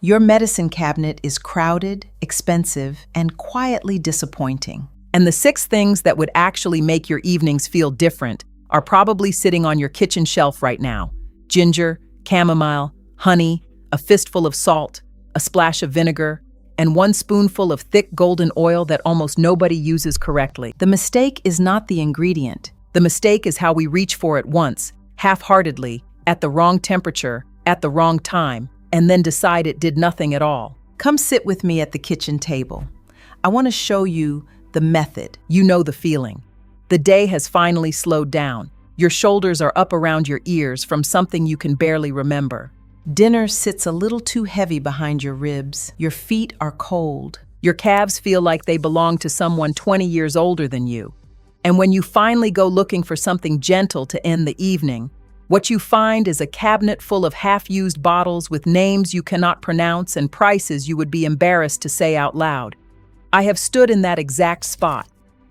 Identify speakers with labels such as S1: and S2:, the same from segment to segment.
S1: Your medicine cabinet is crowded, expensive, and quietly disappointing.
S2: And the 6 things that would actually make your evenings feel different are probably sitting on your kitchen shelf right now. Ginger, chamomile, honey, a fistful of salt, a splash of vinegar, and 1 spoonful of thick golden oil that almost nobody uses correctly.
S1: The mistake is not the ingredient.
S2: The mistake is how we reach for it once, half-heartedly, at the wrong temperature, at the wrong time, and then decide it did nothing at all.
S1: Come sit with me at the kitchen table. I want to show you the method.
S2: You know the feeling. The day has finally slowed down. Your shoulders are up around your ears from something you can barely remember.
S1: Dinner sits a little too heavy behind your ribs. Your feet are cold.
S2: Your calves feel like they belong to someone 20 years older than you. And when you finally go looking for something gentle to end the evening, what you find is a cabinet full of half-used bottles with names you cannot pronounce and prices you would be embarrassed to say out loud. I have stood in that exact spot.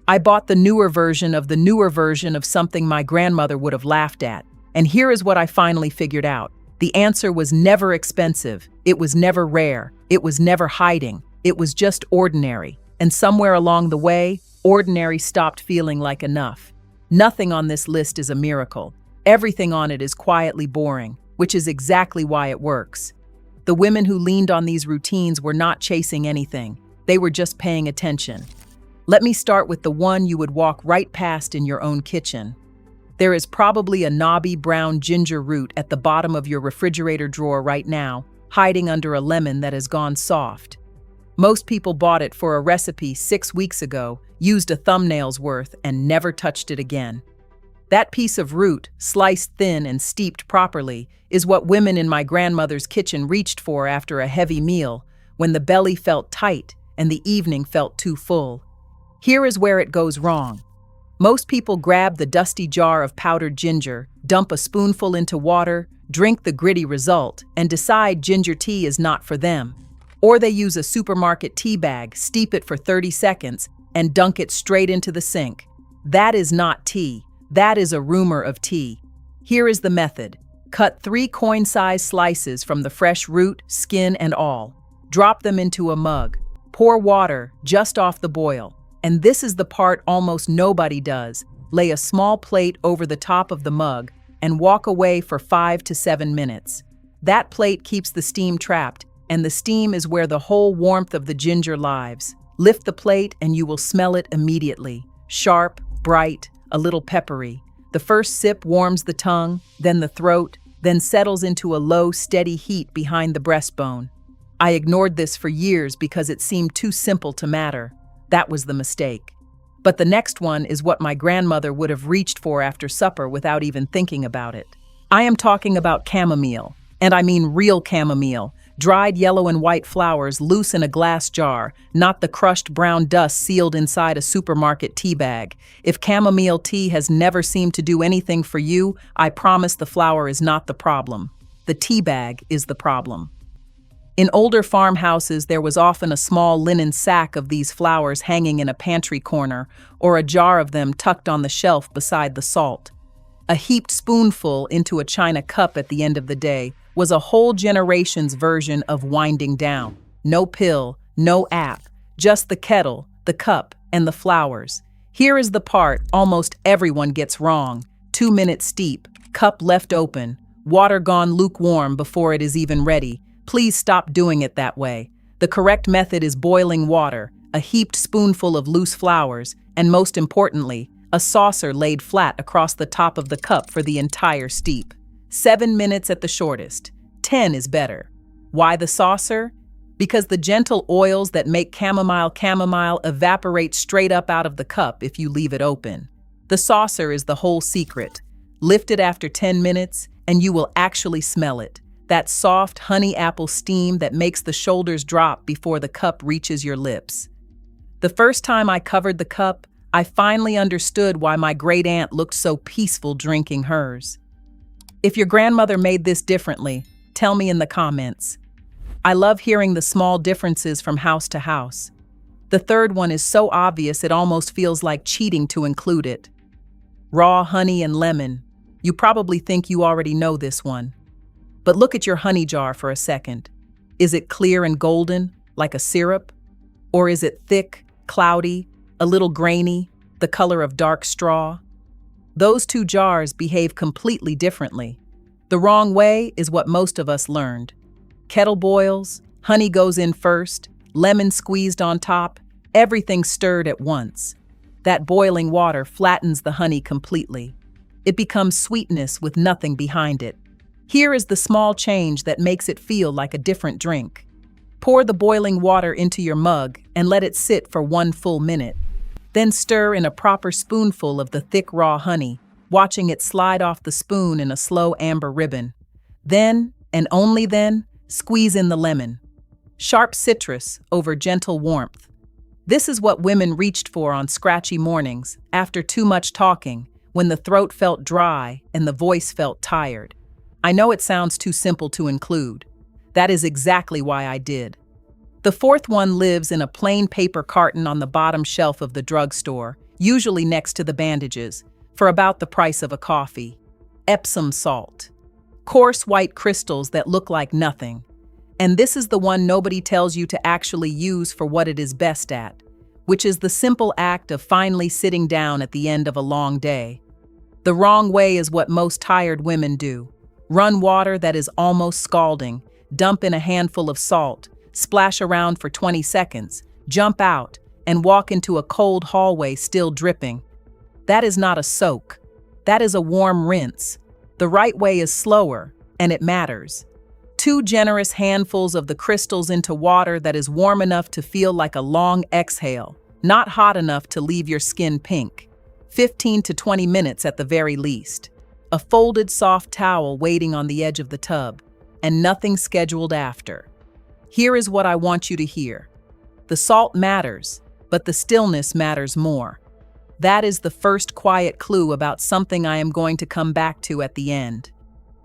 S2: I bought the newer version of something my grandmother would have laughed at. And here is what I finally figured out. The answer was never expensive. It was never rare. It was never hiding. It was just ordinary. And somewhere along the way, ordinary stopped feeling like enough. Nothing on this list is a miracle. Everything on it is quietly boring, which is exactly why it works. The women who leaned on these routines were not chasing anything. They were just paying attention. Let me start with the one you would walk right past in your own kitchen. There is probably a knobby brown ginger root at the bottom of your refrigerator drawer right now, hiding under a lemon that has gone soft. Most people bought it for a recipe 6 weeks ago, used a thumbnail's worth, and never touched it again. That piece of root, sliced thin and steeped properly, is what women in my grandmother's kitchen reached for after a heavy meal, when the belly felt tight and the evening felt too full. Here is where it goes wrong. Most people grab the dusty jar of powdered ginger, dump a spoonful into water, drink the gritty result, and decide ginger tea is not for them. Or they use a supermarket tea bag, steep it for 30 seconds, and dunk it straight into the sink. That is not tea. That is a rumor of tea. Here is the method. Cut 3 coin-sized slices from the fresh root, skin, and all. Drop them into a mug. Pour water just off the boil. And this is the part almost nobody does. Lay a small plate over the top of the mug and walk away for 5 to 7 minutes. That plate keeps the steam trapped, and the steam is where the whole warmth of the ginger lives. Lift the plate and you will smell it immediately. Sharp, bright, a little peppery. The first sip warms the tongue, then the throat, then settles into a low, steady heat behind the breastbone. I ignored this for years because it seemed too simple to matter. That was the mistake. But the next one is what my grandmother would have reached for after supper without even thinking about it. I am talking about chamomile, and I mean real chamomile. Dried yellow and white flowers loose in a glass jar, not the crushed brown dust sealed inside a supermarket tea bag. If chamomile tea has never seemed to do anything for you, I promise the flower is not the problem. The tea bag is the problem. In older farmhouses, there was often a small linen sack of these flowers hanging in a pantry corner, or a jar of them tucked on the shelf beside the salt. A heaped spoonful into a china cup at the end of the day was a whole generation's version of winding down. No pill, no app, just the kettle, the cup, and the flowers. Here is the part almost everyone gets wrong. 2 minutes steep, cup left open, water gone lukewarm before it is even ready. Please stop doing it that way. The correct method is boiling water, a heaped spoonful of loose flowers, and most importantly, a saucer laid flat across the top of the cup for the entire steep. 7 minutes at the shortest. 10 is better. Why the saucer? Because the gentle oils that make chamomile evaporate straight up out of the cup if you leave it open. The saucer is the whole secret. Lift it after 10 minutes and you will actually smell it. That soft honey apple steam that makes the shoulders drop before the cup reaches your lips. The first time I covered the cup, I finally understood why my great aunt looked so peaceful drinking hers. If your grandmother made this differently, tell me in the comments. I love hearing the small differences from house to house. The third one is so obvious it almost feels like cheating to include it. Raw honey and lemon. You probably think you already know this one. But look at your honey jar for a second. Is it clear and golden, like a syrup? Or is it thick, cloudy, a little grainy, the color of dark straw? Those two jars behave completely differently. The wrong way is what most of us learned. Kettle boils, honey goes in first, lemon squeezed on top, everything stirred at once. That boiling water flattens the honey completely. It becomes sweetness with nothing behind it. Here is the small change that makes it feel like a different drink. Pour the boiling water into your mug and let it sit for 1 full minute. Then stir in a proper spoonful of the thick raw honey, watching it slide off the spoon in a slow amber ribbon. Then, and only then, squeeze in the lemon. Sharp citrus over gentle warmth. This is what women reached for on scratchy mornings, after too much talking, when the throat felt dry and the voice felt tired. I know it sounds too simple to include. That is exactly why I did. The fourth one lives in a plain paper carton on the bottom shelf of the drugstore, usually next to the bandages, for about the price of a coffee. Epsom salt. Coarse white crystals that look like nothing. And this is the one nobody tells you to actually use for what it is best at, which is the simple act of finally sitting down at the end of a long day. The wrong way is what most tired women do. Run water that is almost scalding, dump in a handful of salt, splash around for 20 seconds, jump out, and walk into a cold hallway still dripping. That is not a soak. That is a warm rinse. The right way is slower, and it matters. 2 generous handfuls of the crystals into water that is warm enough to feel like a long exhale, not hot enough to leave your skin pink. 15 to 20 minutes at the very least. A folded soft towel waiting on the edge of the tub, and nothing scheduled after. Here is what I want you to hear. The salt matters, but the stillness matters more. That is the first quiet clue about something I am going to come back to at the end.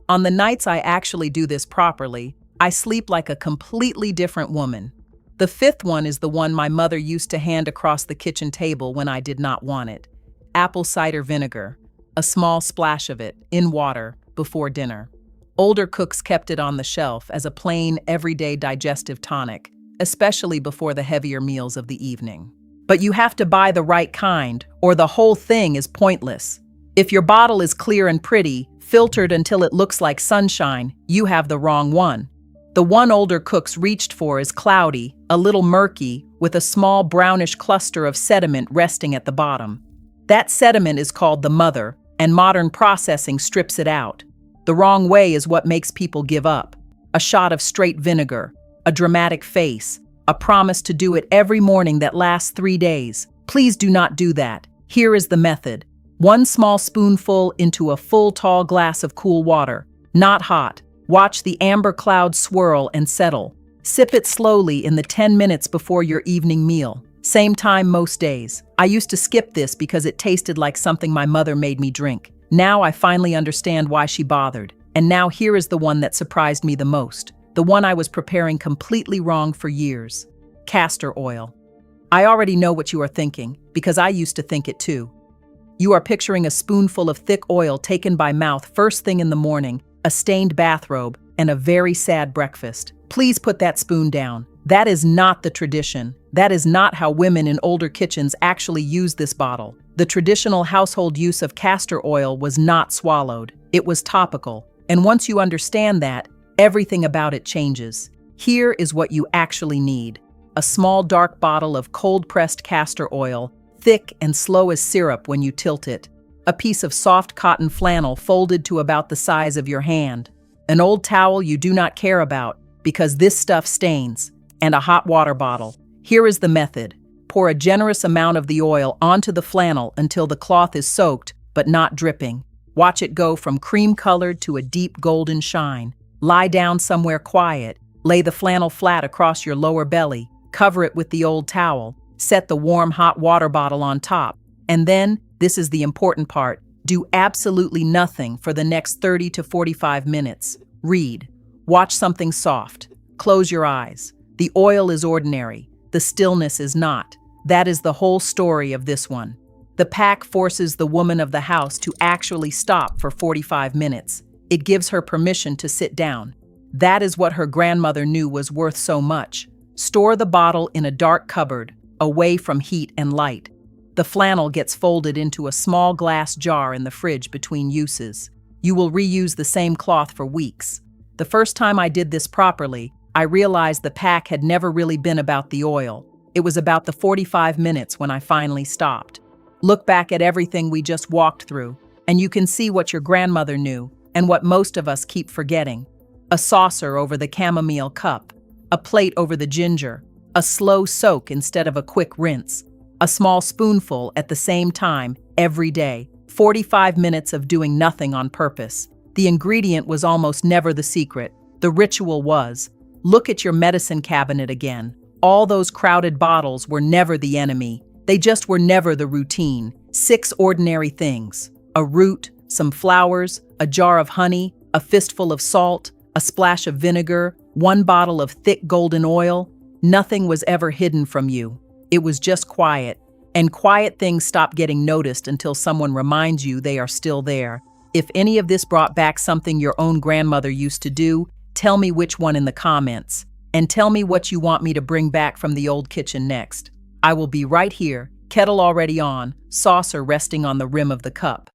S2: On the nights I actually do this properly, I sleep like a completely different woman. The 5th one is the one my mother used to hand across the kitchen table when I did not want it. Apple cider vinegar. A small splash of it, in water, before dinner. Older cooks kept it on the shelf as a plain, everyday digestive tonic, especially before the heavier meals of the evening. But you have to buy the right kind, or the whole thing is pointless. If your bottle is clear and pretty, filtered until it looks like sunshine, you have the wrong one. The one older cooks reached for is cloudy, a little murky, with a small brownish cluster of sediment resting at the bottom. That sediment is called the mother, and modern processing strips it out. The wrong way is what makes people give up. A shot of straight vinegar, a dramatic face, a promise to do it every morning that lasts 3 days. Please do not do that. Here is the method. 1 small spoonful into a full tall glass of cool water. Not hot. Watch the amber cloud swirl and settle. Sip it slowly in the 10 minutes before your evening meal. Same time most days. I used to skip this because it tasted like something my mother made me drink. Now I finally understand why she bothered. And now here is the one that surprised me the most. The one I was preparing completely wrong for years. Castor oil. I already know what you are thinking, because I used to think it too. You are picturing a spoonful of thick oil taken by mouth first thing in the morning, a stained bathrobe, and a very sad breakfast. Please put that spoon down. That is not the tradition. That is not how women in older kitchens actually use this bottle. The traditional household use of castor oil was not swallowed. It was topical. And once you understand that, everything about it changes. Here is what you actually need. A small dark bottle of cold-pressed castor oil, thick and slow as syrup when you tilt it. A piece of soft cotton flannel folded to about the size of your hand. An old towel you do not care about, because this stuff stains. And a hot water bottle. Here is the method. Pour a generous amount of the oil onto the flannel until the cloth is soaked, but not dripping. Watch it go from cream-colored to a deep golden shine. Lie down somewhere quiet. Lay the flannel flat across your lower belly. Cover it with the old towel. Set the warm hot water bottle on top. And then, this is the important part, do absolutely nothing for the next 30 to 45 minutes. Read. Watch something soft. Close your eyes. The oil is ordinary. The stillness is not. That is the whole story of this one. The pack forces the woman of the house to actually stop for 45 minutes. It gives her permission to sit down. That is what her grandmother knew was worth so much. Store the bottle in a dark cupboard, away from heat and light. The flannel gets folded into a small glass jar in the fridge between uses. You will reuse the same cloth for weeks. The first time I did this properly, I realized the pack had never really been about the oil. It was about the 45 minutes when I finally stopped. Look back at everything we just walked through, and you can see what your grandmother knew and what most of us keep forgetting. A saucer over the chamomile cup, a plate over the ginger, a slow soak instead of a quick rinse, a small spoonful at the same time every day, 45 minutes of doing nothing on purpose. The ingredient was almost never the secret. The ritual was. Look at your medicine cabinet again. All those crowded bottles were never the enemy. They just were never the routine. 6 ordinary things: a root, some flowers, a jar of honey, a fistful of salt, a splash of vinegar, 1 bottle of thick golden oil. Nothing was ever hidden from you. It was just quiet. And quiet things stop getting noticed until someone reminds you they are still there. If any of this brought back something your own grandmother used to do, tell me which one in the comments. And tell me what you want me to bring back from the old kitchen next. I will be right here, kettle already on, saucer resting on the rim of the cup.